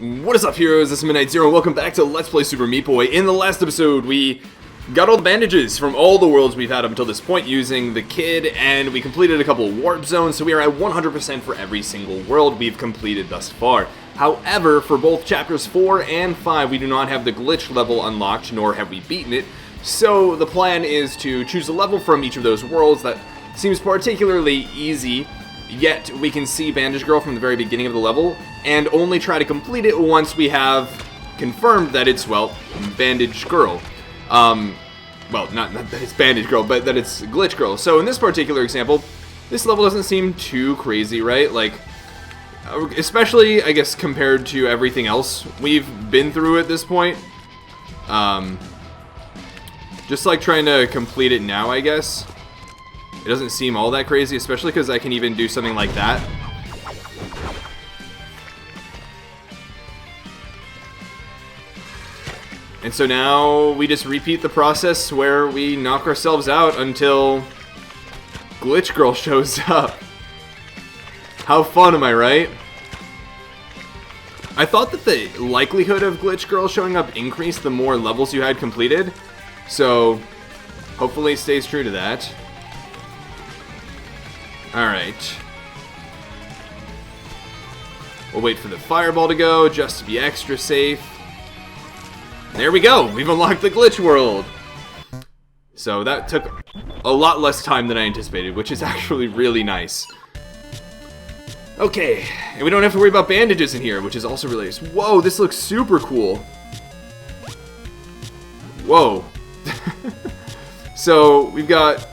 What is up, heroes? This is Midnight Zero, and welcome back to Let's Play Super Meat Boy. In the last episode, we got all the bandages from all the worlds we've had up until this point using the kid, and we completed a couple of warp zones, so we are at 100% for every single world we've completed thus far. However, for both chapters 4 and 5, we do not have the glitch level unlocked, nor have we beaten it. So the plan is to choose a level from each of those worlds that seems particularly easy, yet we can see Bandage Girl from the very beginning of the level, and only try to complete it once we have confirmed that it's, well, Bandage Girl. Well, not that it's Bandage Girl, but that it's Glitch Girl. So in this particular example, this level doesn't seem too crazy, right? Like, especially, I guess, compared to everything else we've been through at this point. Just like trying to complete it now, I guess. It doesn't seem all that crazy, especially because I can even do something like that. And so now we just repeat the process where we knock ourselves out until Glitch Girl shows up. How fun, am I right? I thought that the likelihood of Glitch Girl showing up increased the more levels you had completed. So hopefully it stays true to that. Alright. We'll wait for the fireball to go just to be extra safe. There we go! We've unlocked the glitch world! So that took a lot less time than I anticipated, which is actually really nice. Okay, and we don't have to worry about bandages in here, which is also really nice. Whoa, this looks super cool! Whoa. So, we've got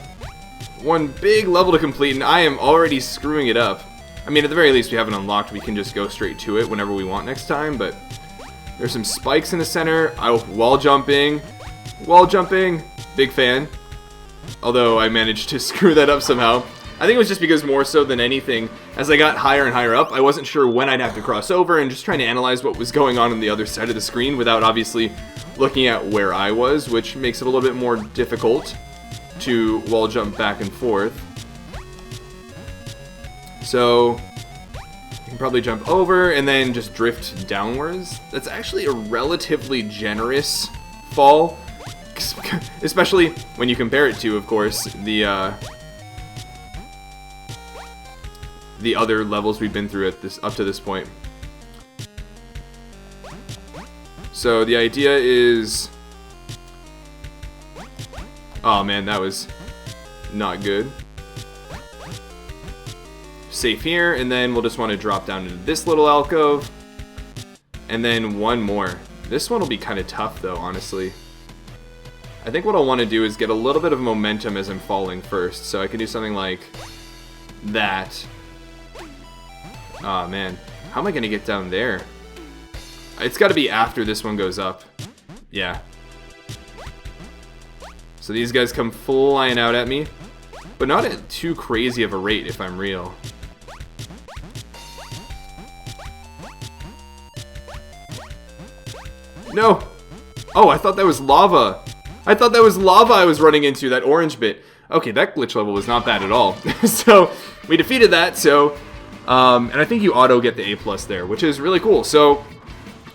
one big level to complete, and I am already screwing it up. I mean, at the very least, we haven't unlocked. We can just go straight to it whenever we want next time, but there's some spikes in the center. Wall jumping. Wall jumping. Big fan. Although I managed to screw that up somehow. I think it was just because more so than anything, as I got higher and higher up, I wasn't sure when I'd have to cross over, and just trying to analyze what was going on the other side of the screen without obviously looking at where I was, which makes it a little bit more difficult to wall jump back and forth. So you can probably jump over and then just drift downwards. That's actually a relatively generous fall, especially when you compare it to, of course, the other levels we've been through at up to this point. So the idea is, oh man, that was not good. Safe here, and then we'll just want to drop down into this little alcove. And then one more. This one will be kind of tough though, honestly. I think what I'll want to do is get a little bit of momentum as I'm falling first. So I can do something like that. Oh man, how am I going to get down there? It's got to be after this one goes up. Yeah. So these guys come flying out at me, but not at too crazy of a rate if I'm real. No! Oh, I thought that was lava. I thought that was lava I was running into, that orange bit. Okay, that glitch level was not bad at all. So, we defeated that, so, and I think you auto get the A+ there, which is really cool. So,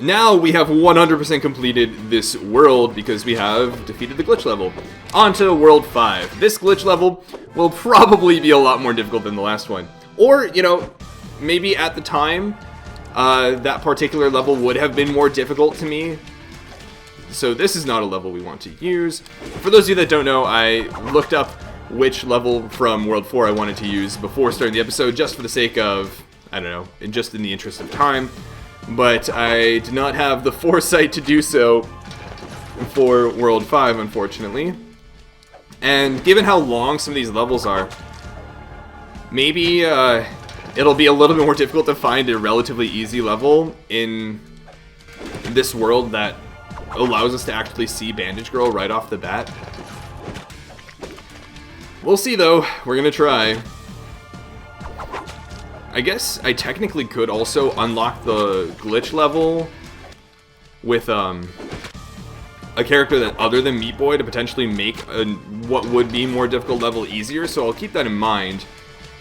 now we have 100% completed this world because we have defeated the glitch level. On to World 5. This glitch level will probably be a lot more difficult than the last one. Or, you know, maybe at the time, that particular level would have been more difficult to me. So this is not a level we want to use. For those of you that don't know, I looked up which level from World 4 I wanted to use before starting the episode, just for the sake of, I don't know, just in the interest of time. But I did not have the foresight to do so for World 5, unfortunately. And given how long some of these levels are, maybe it'll be a little bit more difficult to find a relatively easy level in this world that allows us to actually see Bandage Girl right off the bat. We'll see though, we're gonna try. I guess I technically could also unlock the glitch level with a character that other than Meat Boy to potentially make what would be more difficult level easier, so I'll keep that in mind.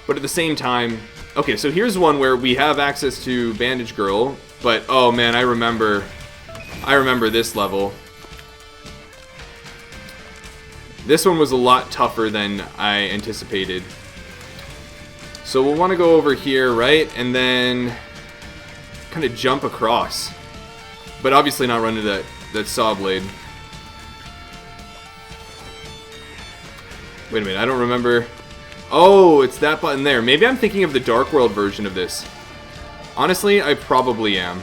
But at the same time, okay, so here's one where we have access to Bandage Girl, But, oh man, I remember this level. This one was a lot tougher than I anticipated. So we'll want to go over here, right? And then kind of jump across. But obviously not run into that saw blade. Wait a minute, I don't remember. Oh, it's that button there. Maybe I'm thinking of the Dark World version of this. Honestly, I probably am.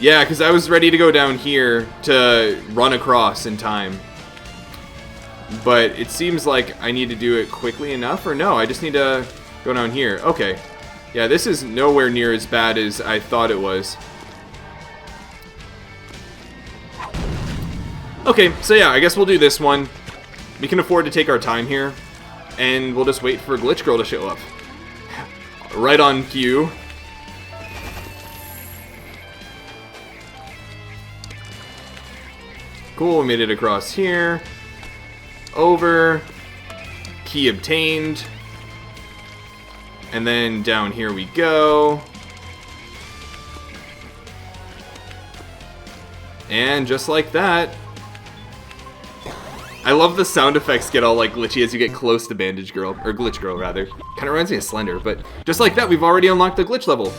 Yeah, because I was ready to go down here to run across in time. But it seems like I need to do it quickly enough, or no, I just need to go down here. Okay. Yeah, this is nowhere near as bad as I thought it was. Okay, so yeah, I guess we'll do this one. We can afford to take our time here, and we'll just wait for Glitch Girl to show up. Right on cue. Cool, we made it across here. Over. Key obtained. And then down here we go. And just like that. I love the sound effects get all like glitchy as you get close to Bandage Girl, or Glitch Girl rather. Kind of reminds me of Slender, but just like that, we've already unlocked the glitch level.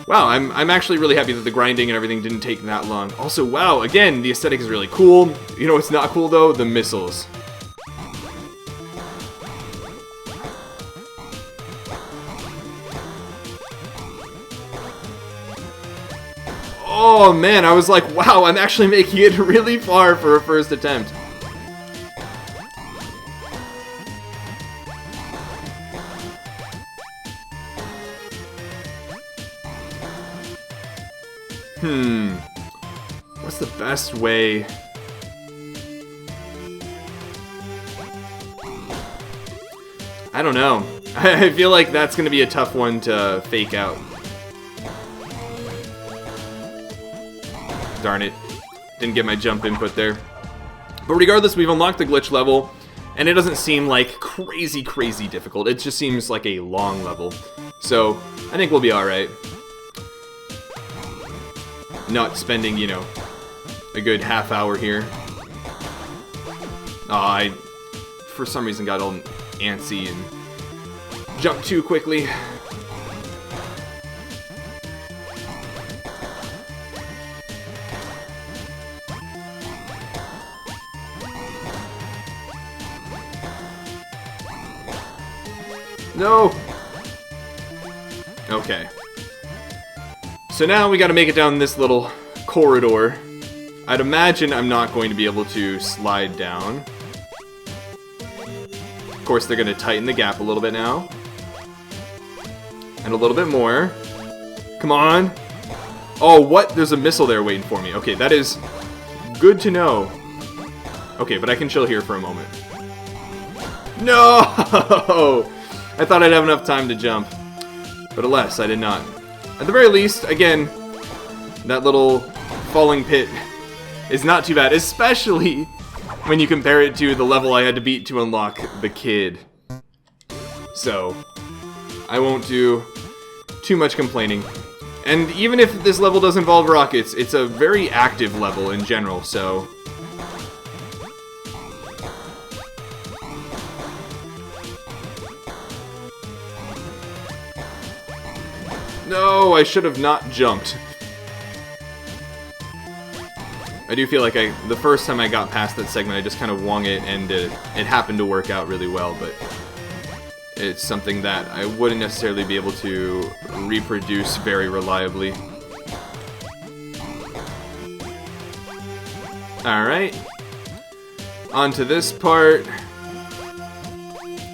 Wow, I'm actually really happy that the grinding and everything didn't take that long. Also, wow, again, the aesthetic is really cool. You know what's not cool though? The missiles. Oh man, I was like, wow, I'm actually making it really far for a first attempt. What's the best way? I don't know. I feel like that's gonna be a tough one to fake out. Darn it. Didn't get my jump input there. But regardless, we've unlocked the glitch level, and it doesn't seem like crazy difficult. It just seems like a long level. So, I think we'll be alright. Not spending, you know, a good half hour here. I, for some reason, got all antsy and jumped too quickly. No! Okay. So now we gotta make it down this little corridor. I'd imagine I'm not going to be able to slide down. Of course, they're gonna tighten the gap a little bit now. And a little bit more. Come on! Oh, what? There's a missile there waiting for me. Okay, that is good to know. Okay, but I can chill here for a moment. No! I thought I'd have enough time to jump. But alas, I did not. At the very least, again, that little falling pit is not too bad, especially when you compare it to the level I had to beat to unlock the kid. So, I won't do too much complaining. And even if this level does involve rockets, it's a very active level in general, so... No, I should have not jumped. I do feel like the first time I got past that segment, I just kind of wung it, and it happened to work out really well, but it's something that I wouldn't necessarily be able to reproduce very reliably. Alright. On to this part.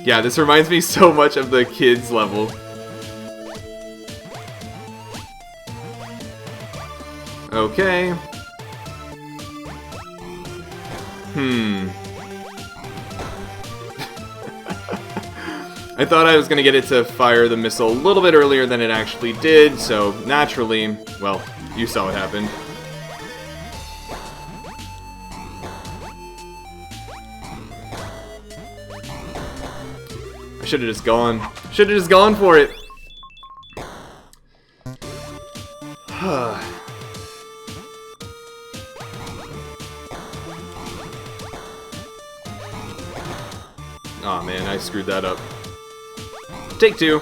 Yeah, this reminds me so much of the kids level. Okay. I thought I was going to get it to fire the missile a little bit earlier than it actually did, so naturally, well, you saw what happened. I should have just gone. Should have just gone for it. Oh man, I screwed that up. Take two.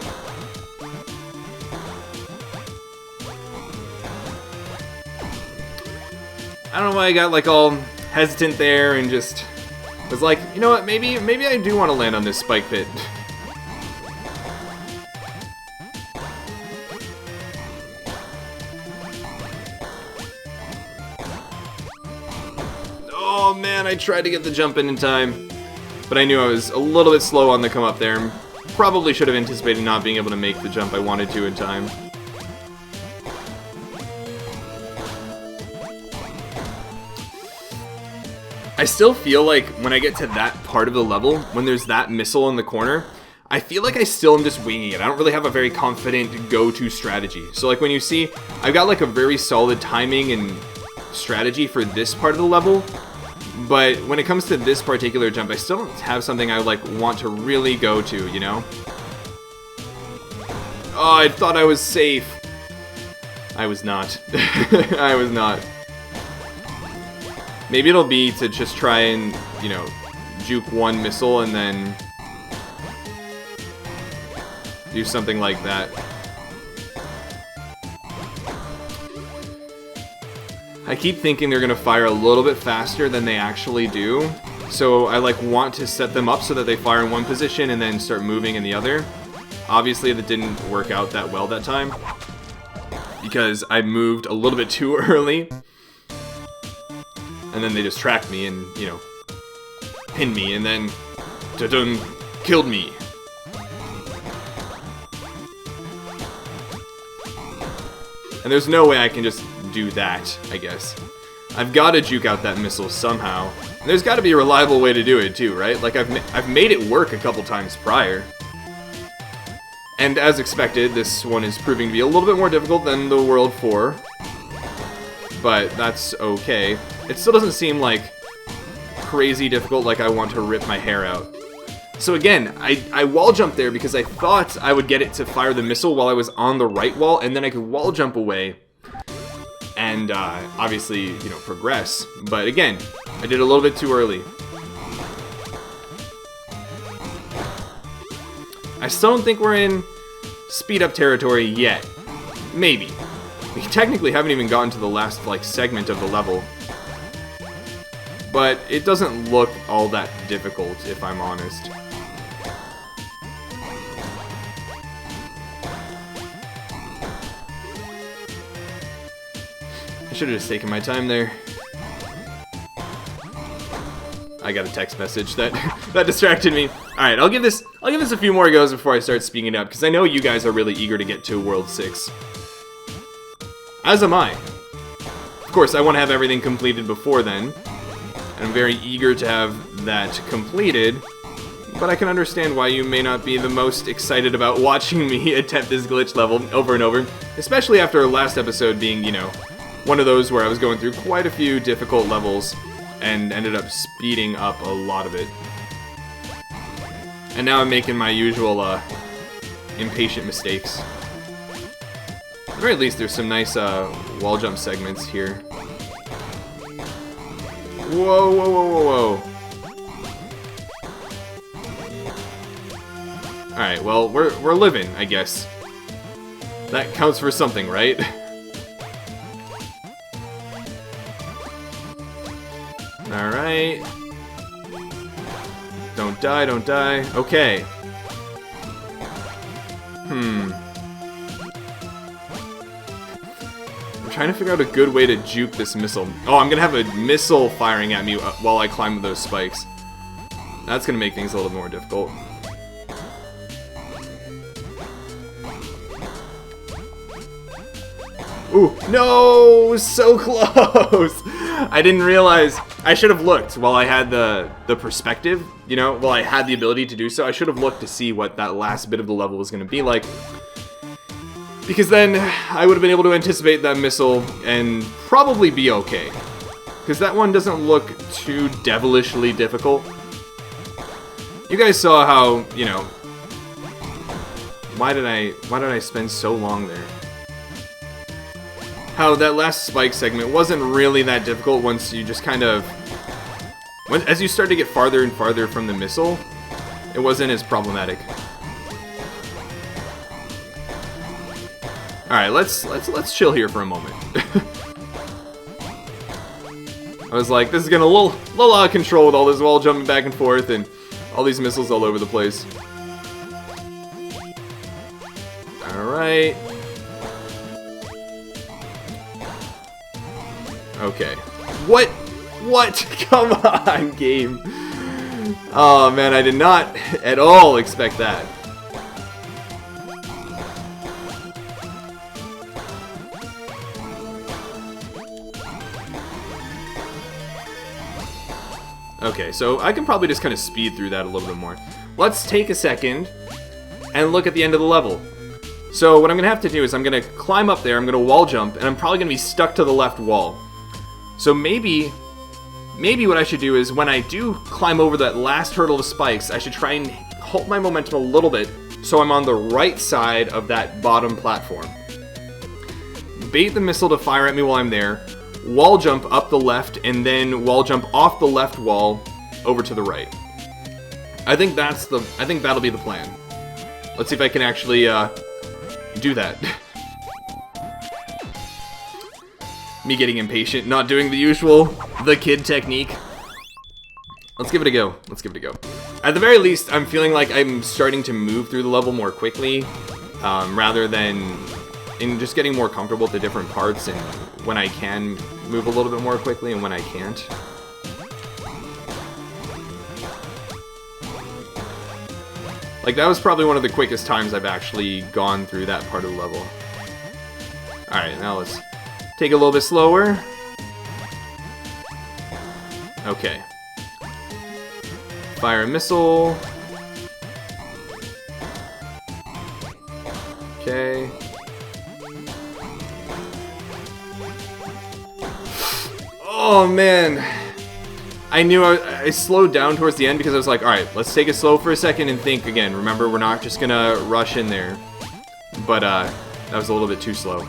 I don't know why I got like all hesitant there and just was like, you know what, maybe I do want to land on this spike pit. Oh man, I tried to get the jump in time, but I knew I was a little bit slow on the come up there. Probably should have anticipated not being able to make the jump I wanted to in time. I still feel like when I get to that part of the level, when there's that missile in the corner, I feel like I still am just winging it. I don't really have a very confident go-to strategy. So like when you see, I've got like a very solid timing and strategy for this part of the level, but when it comes to this particular jump, I still don't have something I like want to really go to, you know? Oh, I thought I was safe. I was not. I was not. Maybe it'll be to just try and, you know, juke one missile and then do something like that. I keep thinking they're gonna fire a little bit faster than they actually do. So I like want to set them up so that they fire in one position and then start moving in the other. Obviously that didn't work out that well that time because I moved a little bit too early. And then they just tracked me and, you know, pinned me and then dun-dun, killed me. And there's no way I can just do that, I guess. I've got to juke out that missile somehow. And there's got to be a reliable way to do it too, right? Like I've made it work a couple times prior. And as expected, this one is proving to be a little bit more difficult than the World 4. But that's okay. It still doesn't seem like crazy difficult, like I want to rip my hair out. So again, I wall jumped there because I thought I would get it to fire the missile while I was on the right wall, and then I could wall jump away and obviously, you know, progress. But again, I did a little bit too early. I still don't think we're in speed up territory yet. Maybe. We technically haven't even gotten to the last, like, segment of the level. But it doesn't look all that difficult, if I'm honest. I should have just taken my time there. I got a text message that that distracted me. Alright, I'll give this a few more goes before I start speeding it up, because I know you guys are really eager to get to World 6. As am I. Of course, I want to have everything completed before then. And I'm very eager to have that completed. But I can understand why you may not be the most excited about watching me attempt this glitch level over and over. Especially after last episode being, you know, one of those where I was going through quite a few difficult levels and ended up speeding up a lot of it. And now I'm making my usual impatient mistakes. At the very least, there's some nice wall jump segments here. Whoa, whoa, whoa, whoa, whoa. Alright, well, we're living, I guess. That counts for something, right? Alright. Don't die, don't die. Okay. I'm trying to figure out a good way to juke this missile. Oh, I'm gonna have a missile firing at me while I climb those spikes. That's gonna make things a little more difficult. Ooh, no! So close! I didn't realize. I should have looked while I had the perspective, you know, while I had the ability to do so. I should have looked to see what that last bit of the level was going to be like. Because then I would have been able to anticipate that missile and probably be okay. Because that one doesn't look too devilishly difficult. You guys saw how, you know, Why did I spend so long there? How that last spike segment wasn't really that difficult once you just kind of... as you start to get farther and farther from the missile, it wasn't as problematic. Alright, let's chill here for a moment. I was like, this is getting a little out of control with all this wall jumping back and forth and all these missiles all over the place. Alright. Okay. What? What? Come on, game. Oh man, I did not at all expect that. Okay, so I can probably just kind of speed through that a little bit more. Let's take a second and look at the end of the level. So what I'm going to have to do is I'm going to climb up there, I'm going to wall jump, and I'm probably going to be stuck to the left wall. So maybe what I should do is when I do climb over that last hurdle of spikes, I should try and hold my momentum a little bit so I'm on the right side of that bottom platform. Bait the missile to fire at me while I'm there. Wall jump up the left, and then wall jump off the left wall over to the right. I think that'll be the plan. Let's see if I can actually do that. Me getting impatient, not doing the usual, the kid technique. Let's give it a go. Let's give it a go. At the very least, I'm feeling like I'm starting to move through the level more quickly, rather than in just getting more comfortable with the different parts and when I can move a little bit more quickly and when I can't. Like, that was probably one of the quickest times I've actually gone through that part of the level. Alright, now let's take it a little bit slower. Okay. Fire a missile. Okay. Oh man, I knew I slowed down towards the end because I was like, alright, let's take it slow for a second and think again. Remember, we're not just gonna rush in there. But that was a little bit too slow.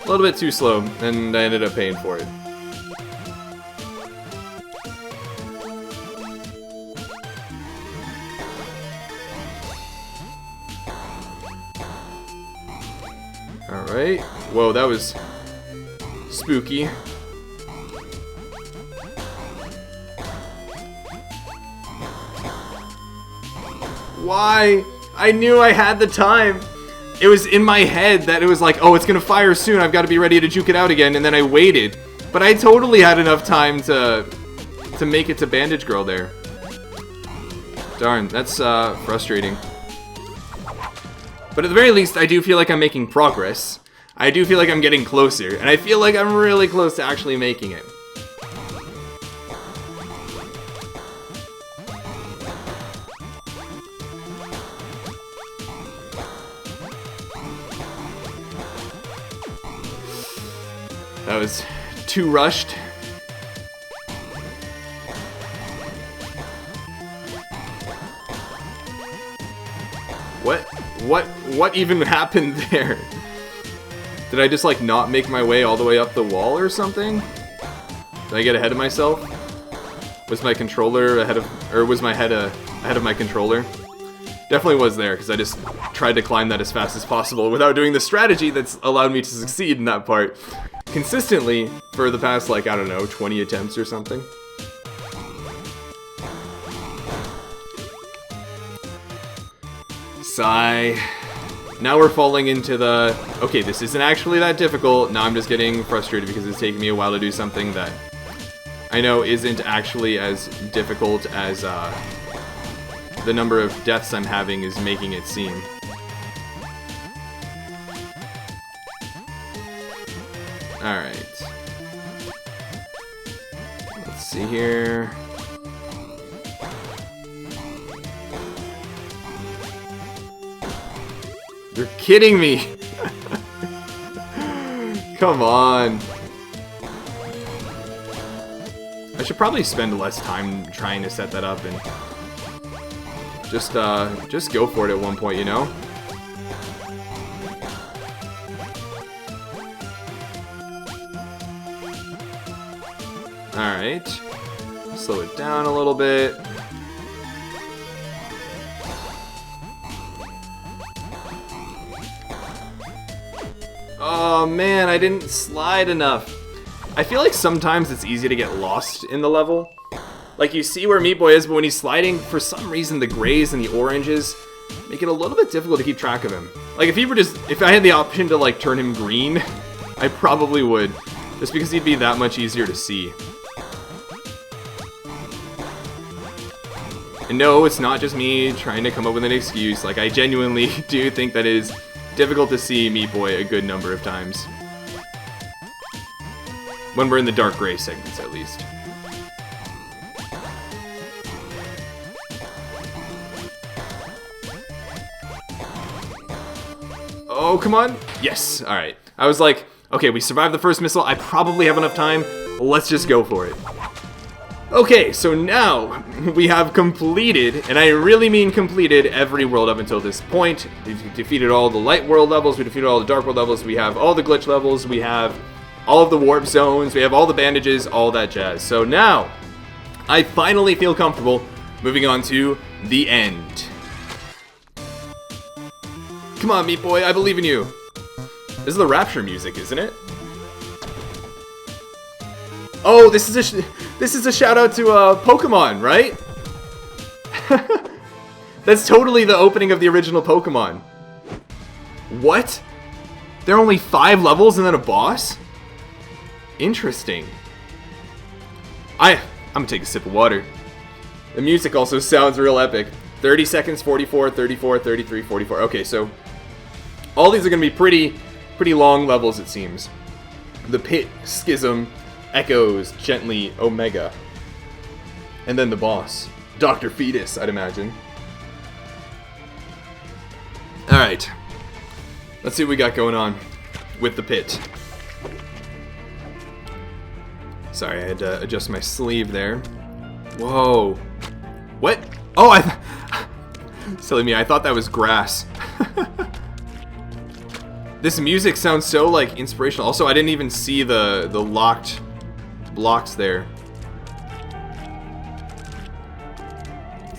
A little bit too slow, and I ended up paying for it. Alright. Whoa, that was spooky. Why? I knew I had the time. It was in my head that it was like, oh, it's gonna fire soon, I've got to be ready to juke it out again, and then I waited. But I totally had enough time to make it to Bandage Girl there. Darn, that's frustrating. But at the very least, I do feel like I'm making progress. I do feel like I'm getting closer, and I feel like I'm really close to actually making it. That was too rushed. What even happened there? Did I just like not make my way all the way up the wall or something? Did I get ahead of myself? Was my controller ahead of, or was my head ahead of my controller? Definitely was there, because I just tried to climb that as fast as possible without doing the strategy that's allowed me to succeed in that part consistently for the past, like, I don't know, 20 attempts or something. Sigh. Now we're falling into the, okay, this isn't actually that difficult. Now I'm just getting frustrated because it's taking me a while to do something that I know isn't actually as difficult as the number of deaths I'm having is making it seem. Alright. Let's see here. You're kidding me! Come on. I should probably spend less time trying to set that up and just go for it at one point, you know? Alright. Slow it down a little bit. Oh man, I didn't slide enough. I feel like sometimes it's easy to get lost in the level. Like you see where Meat Boy is, but when he's sliding, for some reason the grays and the oranges make it a little bit difficult to keep track of him. Like if I had the option to like turn him green, I probably would. Just because he'd be that much easier to see. And no, it's not just me trying to come up with an excuse. Like I genuinely do think that it is difficult to see Meat Boy a good number of times. When we're in the dark gray segments, at least. Oh, come on. Yes, alright. I was like, okay, we survived the first missile. I probably have enough time. Let's just go for it. Okay, so now we have completed, and I really mean completed, every world up until this point. We've defeated all the light world levels, we defeated all the dark world levels, we have all the glitch levels, we have all of the warp zones, we have all the bandages, all that jazz. So now, I finally feel comfortable moving on to the end. Come on, Meat Boy, I believe in you. This is the Rapture music, isn't it? Oh, this is a shout out to Pokemon, right? That's totally the opening of the original Pokemon. What? There are only 5 levels and then a boss? Interesting. I'm gonna take a sip of water. The music also sounds real epic. 30 seconds, 44, 34, 33, 44. Okay, so all these are gonna be pretty long levels, it seems. The Pit, Schism, Echoes, Gently, Omega. And then the boss. Dr. Fetus, I'd imagine. Alright. Let's see what we got going on with the Pit. Sorry, I had to adjust my sleeve there. Whoa. What? Oh, silly me, I thought that was grass. This music sounds so, like, inspirational. Also, I didn't even see the locked blocks there.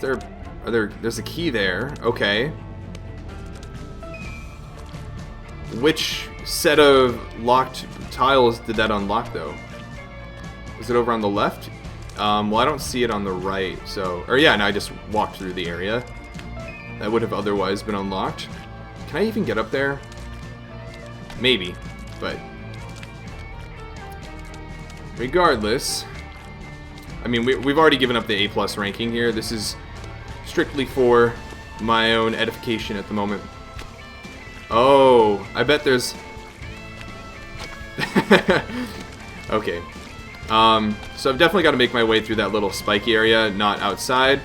There's a key there. Okay. Which set of locked tiles did that unlock, though? Is it over on the left? Well, I don't see it on the right, so... Or yeah, no, I just walked through the area. That would have otherwise been unlocked. Can I even get up there? Maybe, but... Regardless... I mean, we've already given up the A+ ranking here. This is strictly for my own edification at the moment. Oh, I bet there's... Okay. So I've definitely got to make my way through that little spiky area, not outside.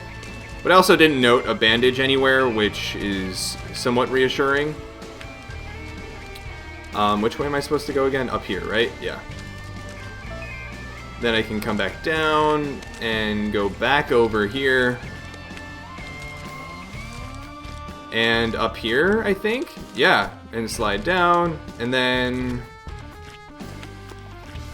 But I also didn't note a bandage anywhere, which is somewhat reassuring. Which way am I supposed to go again? Up here, right? Yeah. Then I can come back down and go back over here. And up here, I think? Yeah, and slide down, and then...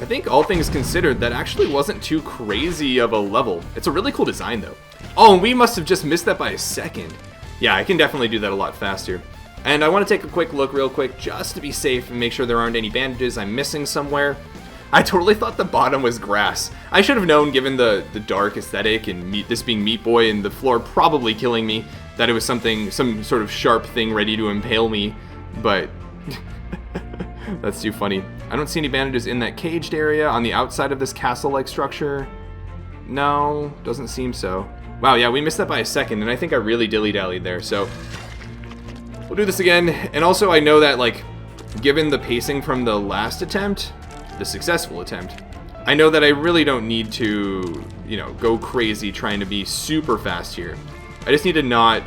I think all things considered, that actually wasn't too crazy of a level. It's a really cool design, though. Oh, and we must have just missed that by a second. Yeah, I can definitely do that a lot faster. And I want to take a quick look real quick, just to be safe and make sure there aren't any bandages I'm missing somewhere. I totally thought the bottom was grass. I should have known, given the dark aesthetic and this being Meat Boy and the floor probably killing me, that it was some sort of sharp thing ready to impale me, but that's too funny. I don't see any bandages in that caged area on the outside of this castle-like structure. No, doesn't seem so. Wow, yeah, we missed that by a second, and I think I really dilly-dallied there, so we'll do this again. And also, I know that, like, given the pacing from the last attempt, the successful attempt, I know that I really don't need to, you know, go crazy trying to be super fast here. I just need to not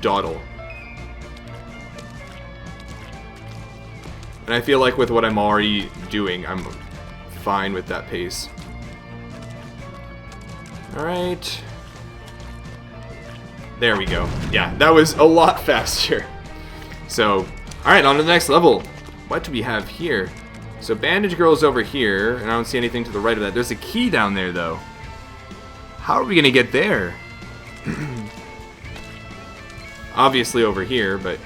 dawdle. And I feel like with what I'm already doing, I'm fine with that pace. Alright. There we go. Yeah, that was a lot faster. So, alright, on to the next level. What do we have here? So Bandage Girl's over here, and I don't see anything to the right of that. There's a key down there, though. How are we going to get there? Obviously over here, but...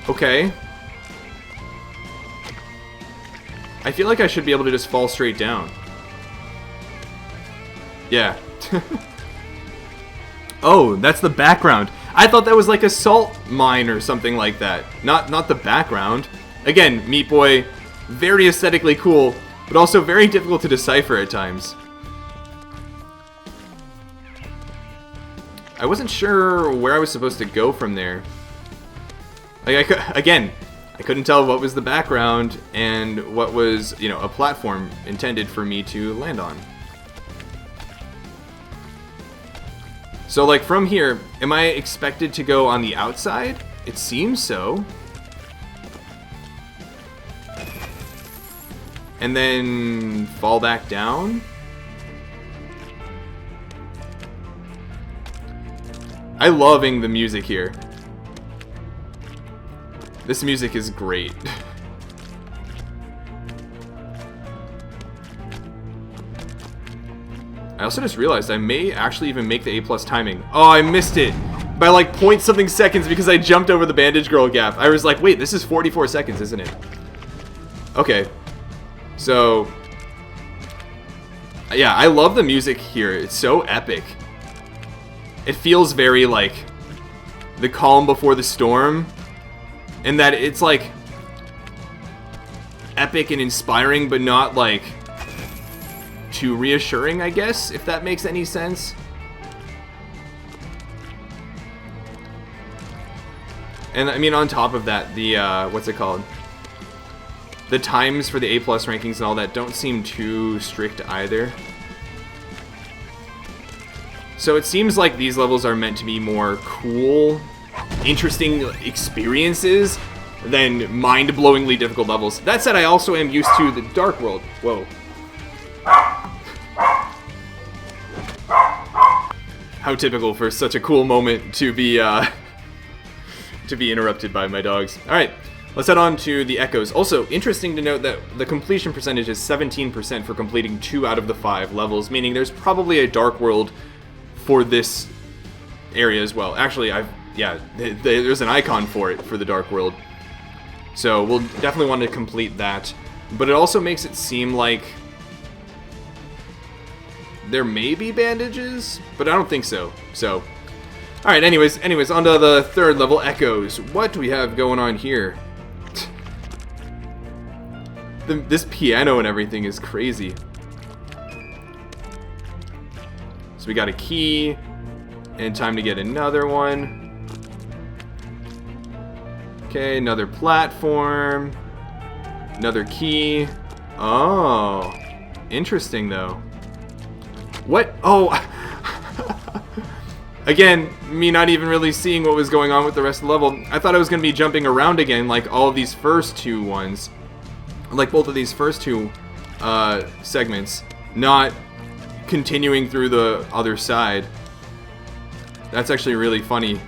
Okay. I feel like I should be able to just fall straight down. Yeah. Oh, that's the background. I thought that was like a salt mine or something like that. Not the background. Again, Meat Boy, very aesthetically cool, but also very difficult to decipher at times. I wasn't sure where I was supposed to go from there. Like, I couldn't tell what was the background and what was, you know, a platform intended for me to land on. So, like, from here, am I expected to go on the outside? It seems so. And then fall back down? I'm loving the music here. This music is great. I also just realized I may actually even make the A+ timing. Oh, I missed it by like point something seconds because I jumped over the Bandage Girl gap. I was like, wait, this is 44 seconds, isn't it? Okay. So, yeah, I love the music here. It's so epic. It feels very like the calm before the storm, and that it's like epic and inspiring, but not like too reassuring, I guess, if that makes any sense. And I mean, on top of that, the what's it called? The times for the A+ rankings and all that don't seem too strict either. So it seems like these levels are meant to be more cool, interesting experiences than mind-blowingly difficult levels. That said, I also am used to the Dark World. Whoa. How typical for such a cool moment to be interrupted by my dogs. All right, let's head on to the Echoes. Also, interesting to note that the completion percentage is 17% for completing 2 out of the 5 levels, meaning there's probably a Dark World for this area as well. Actually, there's an icon for it for the Dark World. So we'll definitely want to complete that. But it also makes it seem like there may be bandages, but I don't think so. So, alright, anyways, on to the 3rd level, Echoes. What do we have going on here? This piano and everything is crazy. So we got a key, and time to get another one. Okay, another platform. Another key. Oh, interesting though. What? Oh, again, me not even really seeing what was going on with the rest of the level. I thought I was going to be jumping around again like all of these first 2 ones. Like both of these first 2 segments. Not continuing through the other side. That's actually really funny.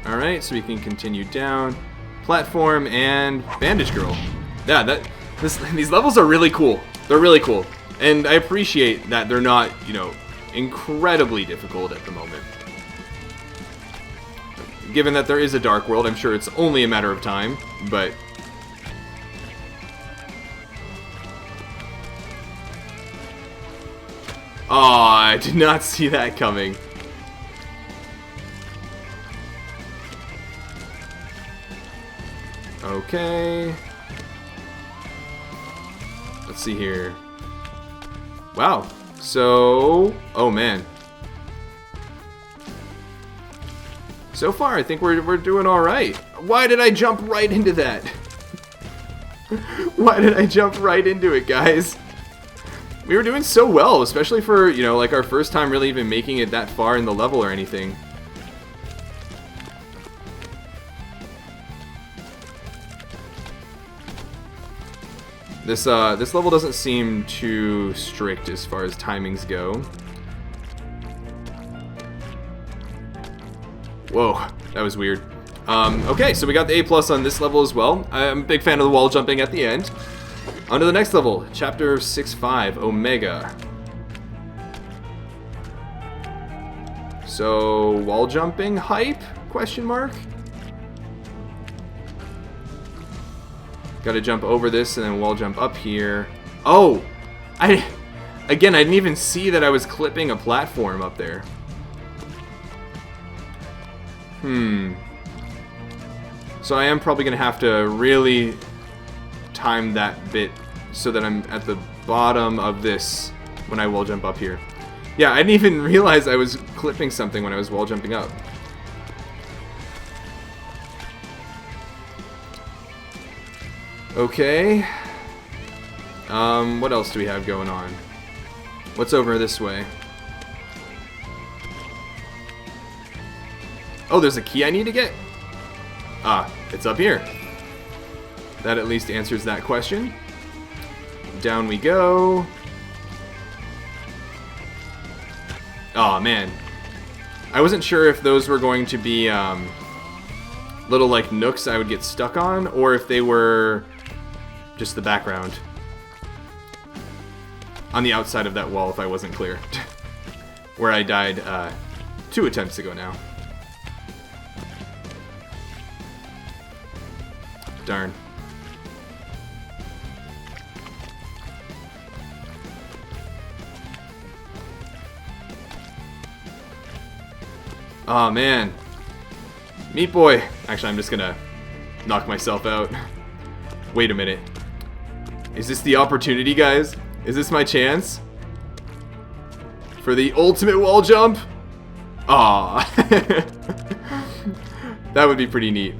Alright, so we can continue down. Platform and Bandage Girl. Yeah, these levels are really cool. They're really cool. And I appreciate that they're not, you know, incredibly difficult at the moment. Given that there is a Dark World, I'm sure it's only a matter of time, but... Oh, I did not see that coming. Okay. Let's see here. Wow. So, oh man. So far, I think we're doing all right. Why did I jump right into that? Why did I jump right into it, guys? We were doing so well, especially for, you know, like our first time really even making it that far in the level or anything. This level doesn't seem too strict as far as timings go. Whoa, that was weird. Okay, so we got the A+ on this level as well. I'm a big fan of the wall jumping at the end. On to the next level, Chapter 6-5, Omega. So, wall jumping hype? Question mark? Gotta jump over this and then wall jump up here. Oh! Again, I didn't even see that I was clipping a platform up there. So I am probably gonna have to really time that bit so that I'm at the bottom of this when I wall jump up here. Yeah, I didn't even realize I was clipping something when I was wall jumping up. Okay. What else do we have going on? What's over this way? Oh, there's a key I need to get? Ah, it's up here. That at least answers that question. Down we go. Aw, man. I wasn't sure if those were going to be little like nooks I would get stuck on, or if they were just the background on the outside of that wall if I wasn't clear. Where I died 2 attempts ago now. Darn. Aw, man. Meat Boy. Actually, I'm just gonna knock myself out. Wait a minute. Is this the opportunity, guys? Is this my chance? For the ultimate wall jump? Aw. That would be pretty neat.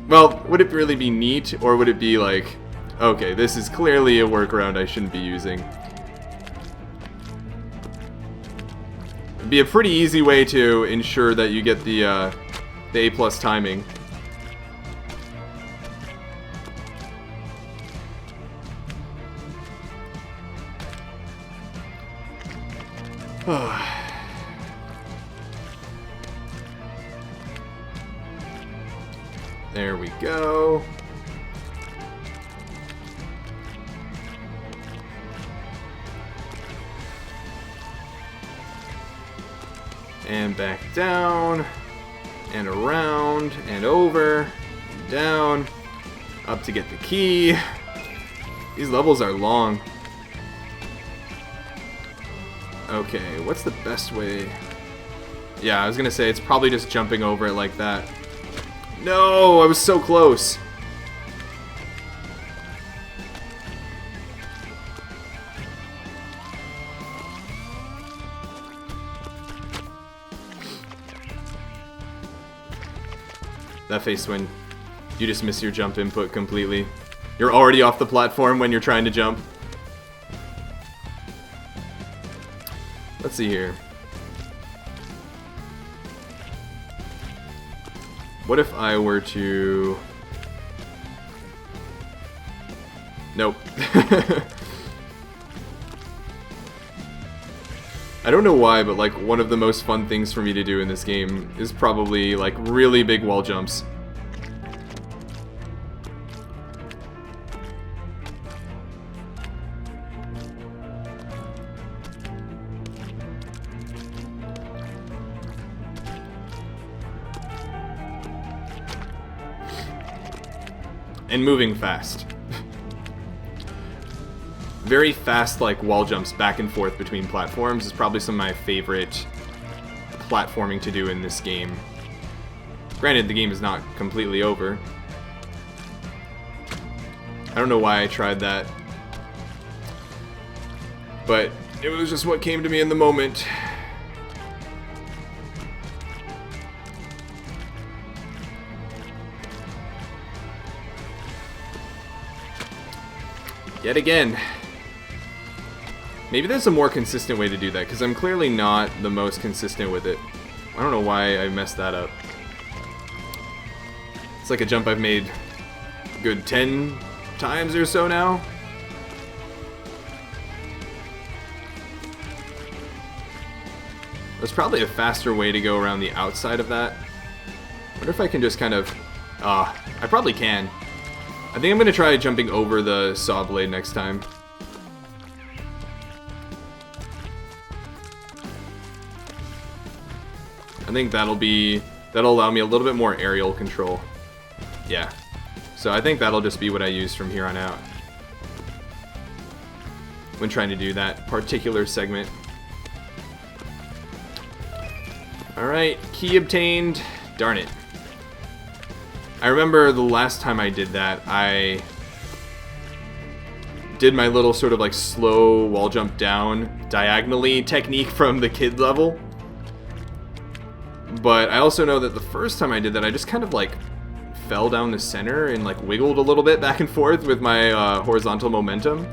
Well, would it really be neat, or would it be like, okay, this is clearly a workaround I shouldn't be using? It'd be a pretty easy way to ensure that you get the A+ timing. There we go. And back down, and around, and over, and down, up to get the key. These levels are long. Okay, what's the best way? Yeah, I was gonna say it's probably just jumping over it like that. No, I was so close. That face when you just miss your jump input completely. You're already off the platform when you're trying to jump. Let's see here. What if I were to... Nope. I don't know why, but like one of the most fun things for me to do in this game is probably like really big wall jumps. And moving fast. Very fast, like, wall jumps back and forth between platforms is probably some of my favorite platforming to do in this game. Granted, the game is not completely over. I don't know why I tried that. But it was just what came to me in the moment. Yet again. Maybe there's a more consistent way to do that, because I'm clearly not the most consistent with it. I don't know why I messed that up. It's like a jump I've made a good 10 times or so now. There's probably a faster way to go around the outside of that. Wonder if I can just kind of... I probably can. I think I'm going to try jumping over the saw blade next time. I think that'll allow me a little bit more aerial control. Yeah. So I think that'll just be what I use from here on out when trying to do that particular segment. Alright, key obtained. Darn it. I remember the last time I did that, I did my little sort of like slow wall jump down diagonally technique from the kid level. But I also know that the first time I did that, I just kind of like fell down the center and like wiggled a little bit back and forth with my horizontal momentum.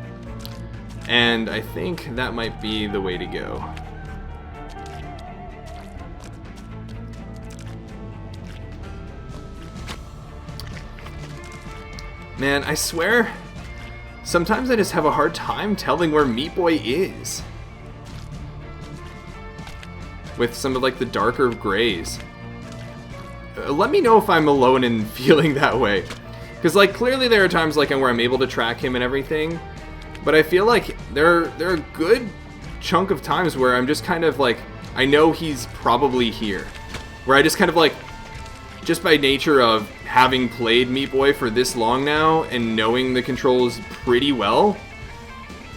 And I think that might be the way to go. Man, I swear, sometimes I just have a hard time telling where Meat Boy is with some of like the darker grays. Let me know if I'm alone in feeling that way, because like clearly there are times like where I'm able to track him and everything, but I feel like there are a good chunk of times where I'm just kind of like, I know he's probably here, where I just kind of like, just by nature of having played Meat Boy for this long now and knowing the controls pretty well,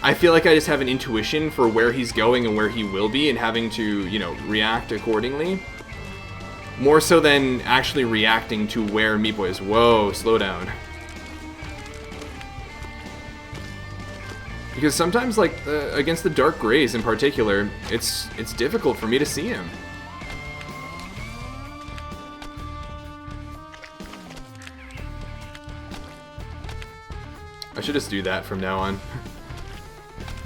I feel like I just have an intuition for where he's going and where he will be, and having to, you know, react accordingly. More so than actually reacting to where Meat Boy is. Whoa, slow down. Because sometimes, like, against the dark grays in particular, it's difficult for me to see him. I should just do that from now on.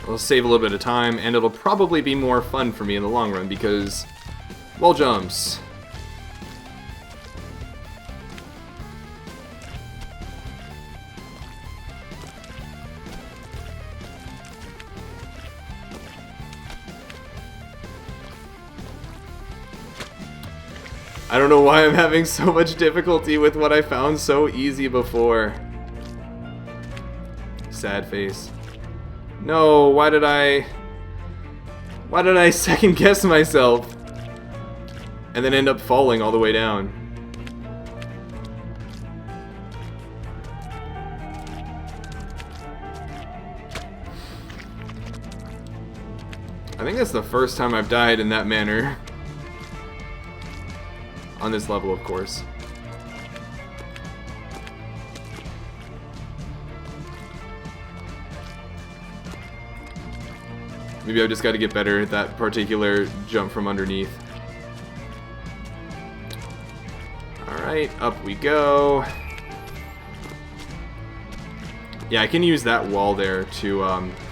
It'll save a little bit of time, and it'll probably be more fun for me in the long run, because wall jumps. I don't know why I'm having so much difficulty with what I found so easy before. Sad face. No, why did I second guess myself and then end up falling all the way down? I think that's the first time I've died in that manner. On this level, of course. Maybe I've just got to get better at that particular jump from underneath. Alright, up we go. Yeah, I can use that wall there to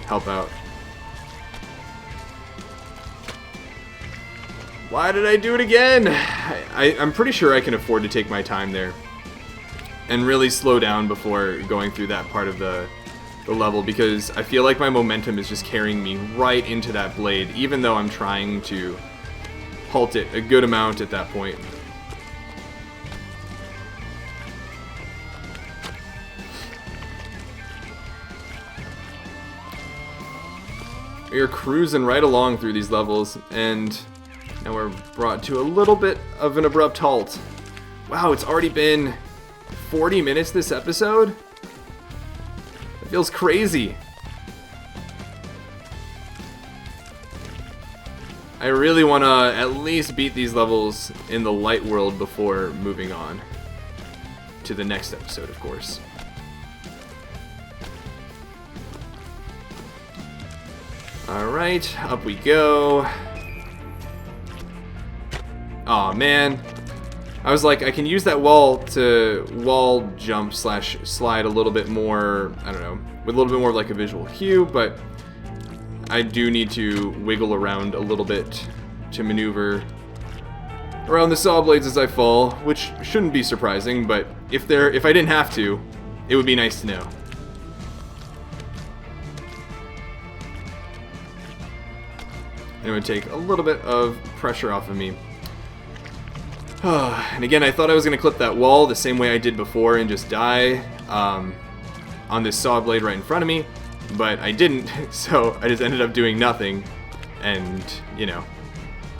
help out. Why did I do it again? I'm pretty sure I can afford to take my time there and really slow down before going through that part of the level, because I feel like my momentum is just carrying me right into that blade, even though I'm trying to halt it a good amount at that point. We're cruising right along through these levels, and now we're brought to a little bit of an abrupt halt. Wow, it's already been 40 minutes this episode? It feels crazy. I really want to at least beat these levels in the light world before moving on to the next episode, of course. Alright, up we go. Aw, man. I was like, I can use that wall to wall jump slash slide a little bit more, I don't know, with a little bit more of like a visual cue, but I do need to wiggle around a little bit to maneuver around the saw blades as I fall, which shouldn't be surprising, but if I didn't have to, it would be nice to know. and it would take a little bit of pressure off of me. And again, I thought I was going to clip that wall the same way I did before and just die on this saw blade right in front of me, but I didn't, so I just ended up doing nothing and, you know,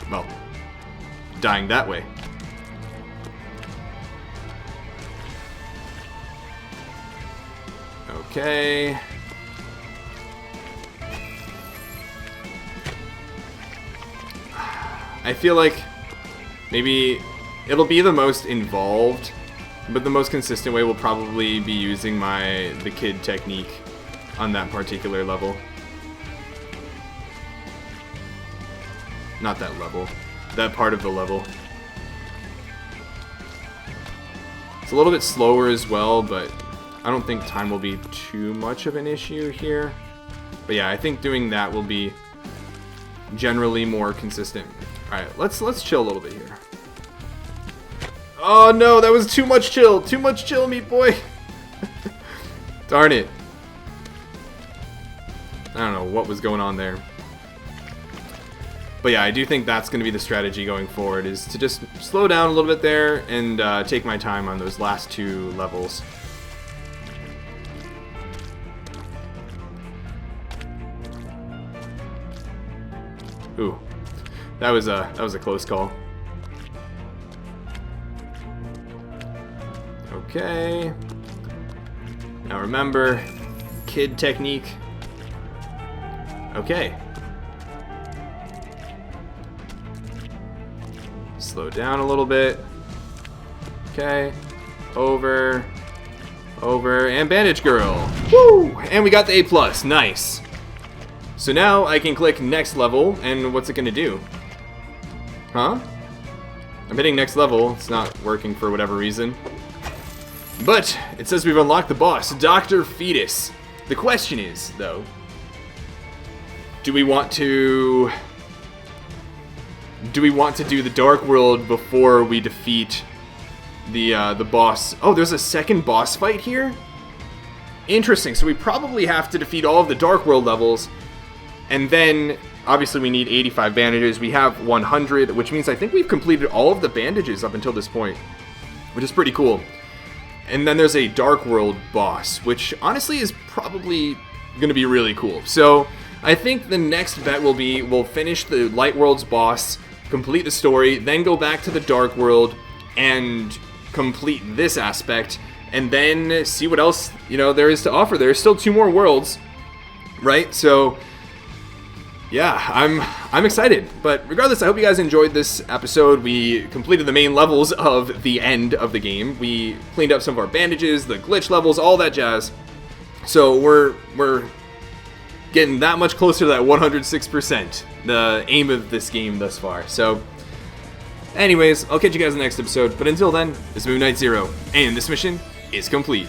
well, dying that way. Okay. I feel like maybe it'll be the most involved, but the most consistent way will probably be using the kid technique on that particular level. Not that level. That part of the level. It's a little bit slower as well, but I don't think time will be too much of an issue here. But yeah, I think doing that will be generally more consistent. Alright, let's chill a little bit here. Oh no, that was too much chill. Too much chill, meat boy. Darn it. I don't know what was going on there. But yeah, I do think that's going to be the strategy going forward, is to just slow down a little bit there and take my time on those last two levels. Ooh, that was a close call. Okay. Now remember, kid technique. Okay. Slow down a little bit. Okay. Over, and bandage girl. Woo! And we got the A+. Nice. So now I can click next level, and what's it gonna do? Huh? I'm hitting next level. It's not working for whatever reason. But it says we've unlocked the boss, Dr. Fetus. The question is, though, do we want to do the Dark World before we defeat the boss? Oh, there's a second boss fight here? Interesting. So we probably have to defeat all of the Dark World levels, and then obviously we need 85 bandages. We have 100, which means I think we've completed all of the bandages up until this point, which is pretty cool. And then there's a Dark World boss, which honestly is probably going to be really cool. So I think the next bet will be we'll finish the Light World's boss, complete the story, then go back to the Dark World and complete this aspect, and then see what else, you know, there is to offer. There's still 2 more worlds, right? So yeah, I'm excited. But regardless, I hope you guys enjoyed this episode. We completed the main levels of the end of the game. We cleaned up some of our bandages, the glitch levels, all that jazz. So we're getting that much closer to that 106%, the aim of this game thus far. So anyways, I'll catch you guys in the next episode. But until then, this is Moon Knight Zero, and this mission is complete.